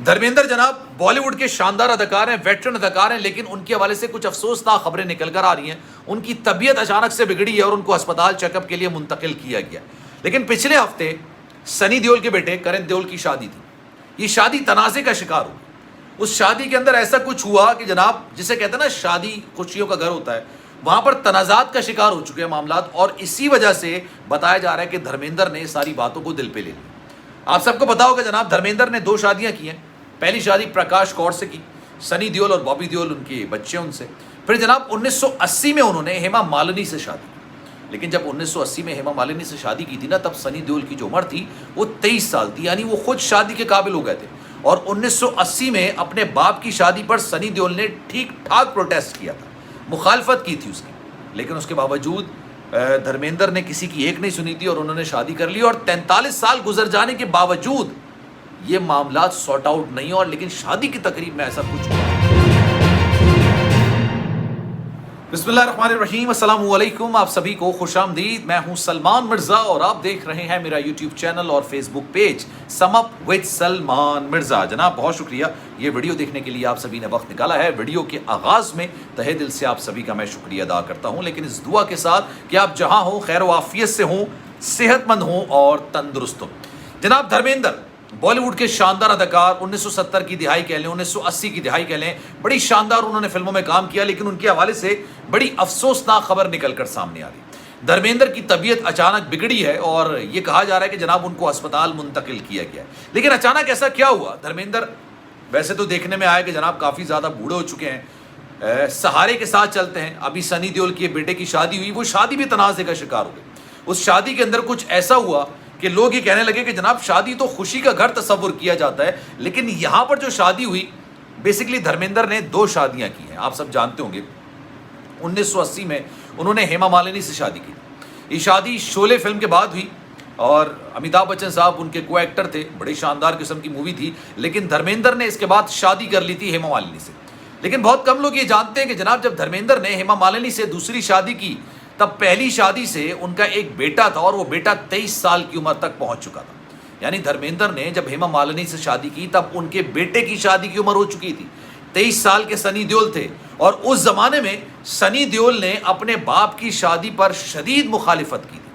धर्मेंद्र जनाब बॉलीवुड के शानदार अदाकार हैं, वेटरन अदाकार हैं, लेकिन उनके हवाले से कुछ अफसोसनाक खबरें निकल कर आ रही हैं। उनकी तबीयत अचानक से बिगड़ी है और उनको अस्पताल चेकअप के लिए मुंतकिल किया गया। लेकिन पिछले हफ्ते सनी देओल के बेटे करण देओल की शादी थी। ये शादी तनाज़े का शिकार हुई। उस शादी के अंदर ऐसा कुछ हुआ कि जनाब, जिसे कहते हैं ना शादी खुशियों का घर होता है, वहां पर तनाज़ात का शिकार हो चुके हैं मामलात, और इसी वजह से बताया जा रहा है कि धर्मेंद्र ने सारी बातों को दिल पे ले लिया। आप सबको पता होगा जनाब, धर्मेंद्र ने 2 शादियां की हैं। पहली शादी प्रकाश कौर से की, सनी देओल और बॉबी देओल उनके बच्चे उनसे। फिर जनाब 1980 में उन्होंने हेमा मालिनी से शादी की। लेकिन जब 1980 में हेमा मालिनी से शादी की थी ना, तब सनी देओल की जो उम्र थी वो 23 साल थी, यानी वो खुद शादी के काबिल हो गए थे। और 1980 में अपने बाप की शादी पर सनी देओल ने ठीक ठाक प्रोटेस्ट किया था, मुखालफत की थी उसकी। लेकिन उसके बावजूद धर्मेंद्र ने किसी की एक नहीं सुनी थी और उन्होंने शादी कर ली। और 43 साल गुजर जाने के बावजूद ये मामला सॉर्ट आउट नहीं और लेकिन शादी की तकरीब में ऐसा कुछ हुआ। बिस्मिल्लाहिर्रहमानिर्रहीम, अस्सलाम वालेकुम, आप सभी को खुशामदीद। मैं हूं सलमान मिर्जा और आप देख रहे हैं मेरा यूट्यूब चैनल और Facebook page sum up with Salman Mirza. जनाब बहुत शुक्रिया ये वीडियो देखने के लिए आप सभी ने वक्त निकाला है। वीडियो के आगाज में तहे दिल से आप सभी का मैं शुक्रिया अदा करता हूं, लेकिन इस दुआ के साथ कि आप जहां हो खैर वाफियत से हों, सेहतमंद हों और तंदुरुस्त हों। जनाब धर्मेंद्र बॉलीवुड के शानदार अदाकार, 1970 की दिहाई कह लें, 1980 की दिहाई कह लें, बड़ी शानदार उन्होंने फिल्मों में काम किया। लेकिन उनके हवाले से बड़ी अफसोसनाक खबर निकलकर सामने आ रही। धर्मेंद्र की तबीयत अचानक बिगड़ी है और ये कहा जा रहा है कि जनाब उनको अस्पताल मुंतकिल किया गया है। लेकिन अचानक ऐसा क्या हुआ? धर्मेंद्र वैसे तो देखने में आया कि जनाब काफ़ी ज़्यादा बूढ़े हो चुके हैं, सहारे के साथ चलते हैं। अभी सनी देओल की बेटे की शादी हुई, वो शादी भी तनाज़े का शिकार हो गई। उस शादी के अंदर कुछ ऐसा हुआ कि लोग ये कहने लगे कि जनाब शादी तो खुशी का घर तस्वुर किया जाता है, लेकिन यहां पर जो शादी हुई, बेसिकली धर्मेंद्र ने 2 शादियां की हैं। आप सब जानते होंगे 1980 में उन्होंने हेमा मालिनी से शादी की। ये शादी शोले फिल्म के बाद हुई और अमिताभ बच्चन साहब उनके को एक्टर थे। बड़ी शानदार किस्म की मूवी थी। लेकिन धर्मेंद्र ने इसके बाद शादी कर ली थी हेमा मालिनी से। लेकिन बहुत कम लोग ये जानते हैं कि जनाब जब धर्मेंद्र ने हेमा मालिनी से दूसरी शादी की, तब पहली शादी से उनका एक बेटा था और वो बेटा 23 साल की उम्र तक पहुंच चुका था। यानी धर्मेंद्र ने जब हेमा मालिनी से शादी की तब उनके बेटे की शादी की उम्र हो चुकी थी। 23 साल के सनी देओल थे और उस जमाने में सनी देओल ने अपने बाप की शादी पर शदीद मुखालिफत की थी,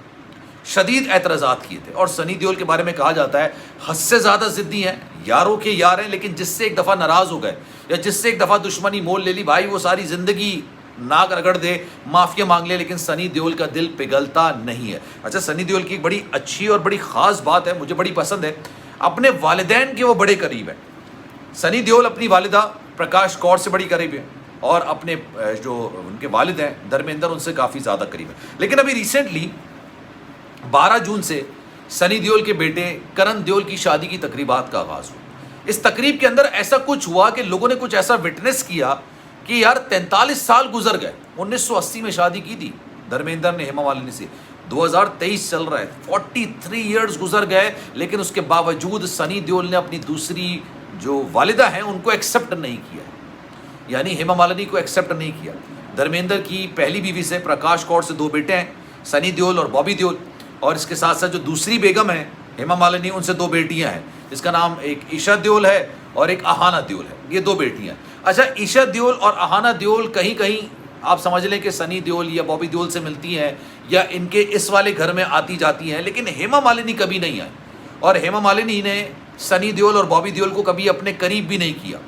शदीद एतराज़ात किए थे। और सनी देओल के बारे में कहा जाता है हद से ज़्यादा ज़िद्दी हैं, यारों के यार हैं, लेकिन जिससे एक दफ़ा नाराज़ हो गए या जिससे एक दफ़ा दुश्मनी मोल ले ली, भाई वो सारी ज़िंदगी नाक रगड़ दे, माफिया मांग ले, लेकिन सनी देओल का दिल पिघलता नहीं है। अच्छा, सनी देओल की एक बड़ी अच्छी और बड़ी ख़ास बात है, मुझे बड़ी पसंद है, अपने वालिदैन के वो बड़े करीब हैं। सनी देओल अपनी वालिदा प्रकाश कौर से बड़ी करीब है और अपने जो उनके वालिद हैं धर्मेंद्र, उनसे काफ़ी ज़्यादा करीब है। लेकिन अभी रिसेंटली 12 जून से सनी देओल के बेटे करण देओल की शादी की तकरीबात का आगाज़ हुआ। इस तकरीब के अंदर ऐसा कुछ हुआ कि लोगों ने कुछ ऐसा विटनेस किया कि यार 43 साल गुजर गए। 1980 में शादी की थी धर्मेंद्र ने हेमा मालिनी से, 2023 चल रहा है, 43 ईयर्स गुजर गए। लेकिन उसके बावजूद सनी देओल ने अपनी दूसरी जो वालिदा हैं उनको एक्सेप्ट नहीं किया, यानी हेमा मालिनी को एक्सेप्ट नहीं किया। धर्मेंद्र की पहली बीवी से प्रकाश कौर से 2 बेटे हैं, सनी देओल और बॉबी देओल। और इसके साथ साथ जो दूसरी बेगम है हेमा मालिनी, उनसे 2 बेटियाँ हैं, जिसका नाम एक ईशा देओल है और एक आहाना देओल है। ये 2 बेटियाँ। अच्छा, ईशा देओल और आहाना देओल कहीं कहीं आप समझ लें कि सनी देओल या बॉबी देओल से मिलती हैं या इनके इस वाले घर में आती जाती हैं, लेकिन हेमा मालिनी कभी नहीं आई। और हेमा मालिनी ने सनी देओल और बॉबी देओल को कभी अपने करीब भी नहीं किया।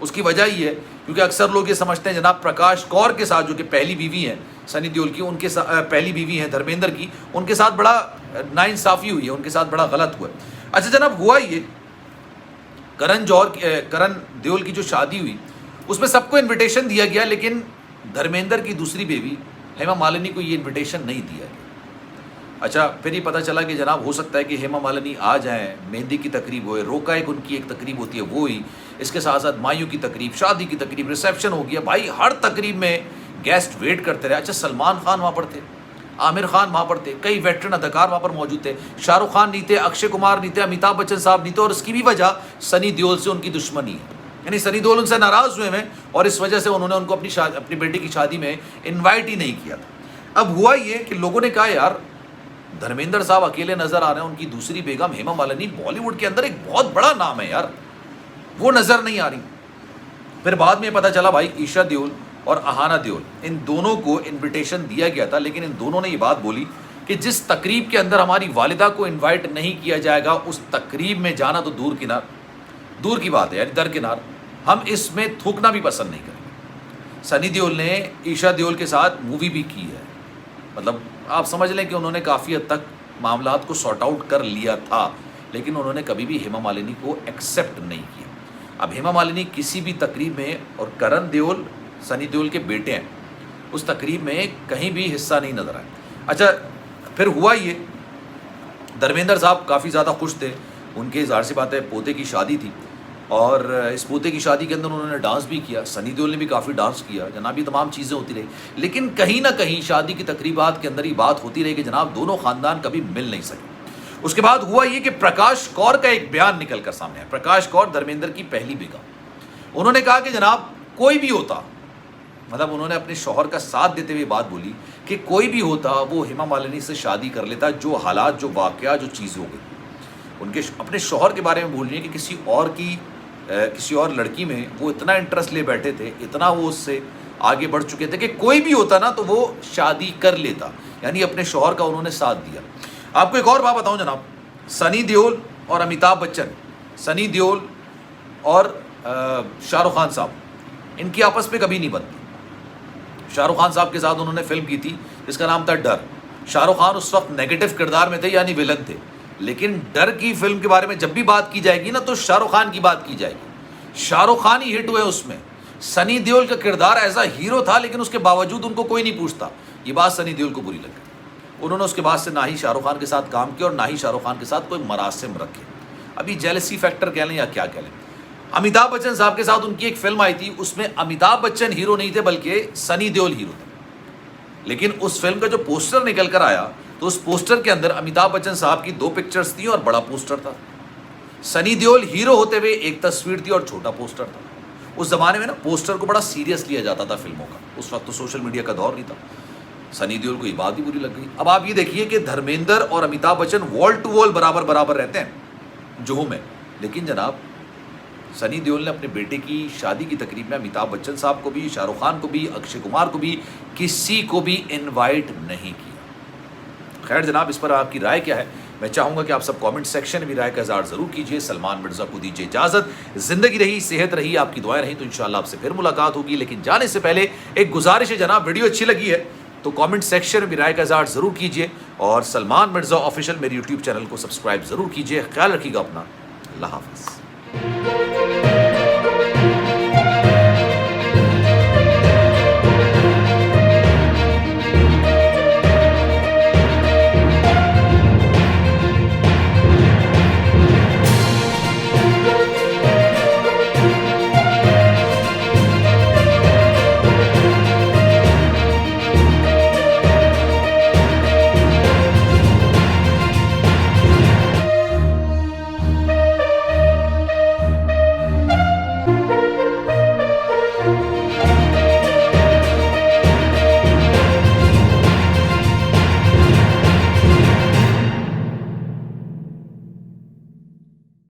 उसकी वजह ये है क्योंकि अक्सर लोग ये समझते हैं जनाब प्रकाश कौर के साथ, जो कि पहली बीवी हैं सनी देओल की, उनके पहली बीवी हैं धर्मेंद्र की, उनके साथ बड़ा नाइंसाफ़ी हुई है, उनके साथ बड़ा गलत हुआ है। अच्छा जनाब, हुआ ये करण देओल की जो शादी हुई उसमें सबको इनविटेशन दिया गया, लेकिन धर्मेंद्र की दूसरी बेबी हेमा मालिनी को ये इनविटेशन नहीं दिया गया। अच्छा, फिर ये पता चला कि जनाब हो सकता है कि हेमा मालिनी आ जाएं, मेहंदी की तकरीब होए, रोका एक उनकी एक तकरीब होती है वो हुई, इसके साथ साथ मायूं की तकरीब, शादी की तकरीब, रिसेप्शन हो गया। भाई हर तकरीब में गेस्ट वेट करते रहे। अच्छा, सलमान खान वहाँ पर थे, आमिर खान वहाँ पर थे, कई वेटरन अदाकार वहाँ पर मौजूद थे, शाहरुख खान नहीं थे, अक्षय कुमार नहीं थे, अमिताभ बच्चन साहब नहीं थे। और इसकी भी वजह सनी देओल से उनकी दुश्मनी है, यानी सनी देओल उनसे नाराज़ हुए हैं और इस वजह से उन्होंने उनको अपनी बेटी की शादी में इनवाइट ही नहीं किया था। अब हुआ ये कि लोगों ने कहा यार धर्मेंद्र साहब अकेले नजर आ रहे हैं, उनकी दूसरी बेगम हेमा मालिनी बॉलीवुड के अंदर एक बहुत बड़ा नाम है यार, वो नज़र नहीं आ रही। फिर बाद में पता चला भाई ईशा देओल और अहाना देओल, इन दोनों को इनविटेशन दिया गया था, लेकिन इन दोनों ने ये बात बोली कि जिस तकरीब के अंदर हमारी वालिदा को इनवाइट नहीं किया जाएगा, उस तकरीब में जाना तो दूर की बात है, यानी दरकिनार, हम इसमें थूकना भी पसंद नहीं करेंगे। सनी देओल ने ईशा देओल के साथ मूवी भी की है, मतलब आप समझ लें कि उन्होंने काफ़ी हद तक मामलात को सॉर्ट आउट कर लिया था, लेकिन उन्होंने कभी भी हेमा मालिनी को एक्सेप्ट नहीं किया। अब हेमा मालिनी किसी भी तकरीब में, और करण देओल सनी देओल के बेटे हैं, उस तकरीब में कहीं भी हिस्सा नहीं नजर आए। अच्छा, फिर हुआ ये, धर्मेंद्र साहब काफ़ी ज़्यादा खुश थे, उनके ज़ाहिर सी बात है पोते की शादी थी, और इस पोते की शादी के अंदर उन्होंने डांस भी किया, सनी देओल ने भी काफ़ी डांस किया, जनाब ये तमाम चीज़ें होती रही। लेकिन कहीं ना कहीं शादी की तकरीबात के अंदर ही बात होती रही कि जनाब दोनों ख़ानदान कभी मिल नहीं सके। उसके बाद हुआ ये कि प्रकाश कौर का एक बयान निकल कर सामने आया। प्रकाश कौर धर्मेंद्र की पहली बेगम, उन्होंने कहा कि जनाब कोई भी होता, मतलब उन्होंने अपने शौहर का साथ देते हुए बात बोली कि कोई भी होता वो हेमा मालिनी से शादी कर लेता, जो हालात, जो वाक़या, जो चीज़ हो गई। उनके अपने शौहर के बारे में बोल रही है कि किसी और लड़की में वो इतना इंटरेस्ट ले बैठे थे, इतना वो उससे आगे बढ़ चुके थे कि कोई भी होता ना तो वो शादी कर लेता, यानी अपने शौहर का उन्होंने साथ दिया। आपको एक और बात बताऊं जनाब, सनी देओल और अमिताभ बच्चन, सनी देओल और शाहरुख खान साहब, इनकी आपस में कभी नहीं बनती। शाहरुख खान साहब के साथ उन्होंने फिल्म की थी जिसका नाम था डर। शाहरुख खान उस वक्त नेगेटिव किरदार में थे, यानी विलन थे, लेकिन डर की फिल्म के बारे में जब भी बात की जाएगी ना तो शाहरुख खान की बात की जाएगी। शाहरुख खान ही हिट हुए उसमें। सनी देओल का किरदार ऐसा हीरो था, लेकिन उसके बावजूद उनको कोई नहीं पूछता। ये बात सनी देओल को बुरी लगी। उन्होंने उसके बाद से ना ही शाहरुख खान के साथ काम किया और ना ही शाहरुख खान के साथ कोई मरासिम रखे। अभी जेलसी फैक्टर कह लें या क्या कह लें। अमिताभ बच्चन साहब के साथ उनकी एक फिल्म आई थी, उसमें अमिताभ बच्चन हीरो नहीं थे बल्कि सनी देओल हीरो थे। लेकिन उस फिल्म का जो पोस्टर निकल कर आया तो उस पोस्टर के अंदर अमिताभ बच्चन साहब की 2 पिक्चर्स थी और बड़ा पोस्टर था। सनी देओल हीरो होते हुए एक तस्वीर थी और छोटा पोस्टर था। उस जमाने में ना पोस्टर को बड़ा सीरियस लिया जाता था फिल्मों का, उस वक्त तो सोशल मीडिया का दौर नहीं था। सनी देओल को ये बात ही बुरी लग गई। अब आप ये देखिए कि धर्मेंद्र और Amitabh Bachchan wall to wall बराबर रहते हैं जुहू में, लेकिन जनाब सनी देओल ने अपने बेटे की शादी की तकरीब में अमिताभ बच्चन साहब को भी, शाहरुख खान को भी, अक्षय कुमार को भी, किसी को भी इनवाइट नहीं किया। खैर जनाब, इस पर आपकी राय क्या है? मैं चाहूँगा कि आप सब कमेंट सेक्शन में भी राय का इज़हार ज़रूर कीजिए। सलमान मिर्ज़ा को दीजिए इजाज़त। ज़िंदगी रही, सेहत रही, आपकी दुआएं रही तो इंशाअल्लाह आपसे फिर मुलाकात होगी। लेकिन जाने से पहले एक गुजारिश है जनाब, वीडियो अच्छी लगी है तो कमेंट सेक्शन में भी राय का इज़हार ज़रूर कीजिए, और सलमान मिर्ज़ा ऑफिशियल मेरे यूट्यूब चैनल को सब्सक्राइब ज़रूर कीजिए। ख्याल रखिएगा अपना। अल्लाह हाफ़िज़।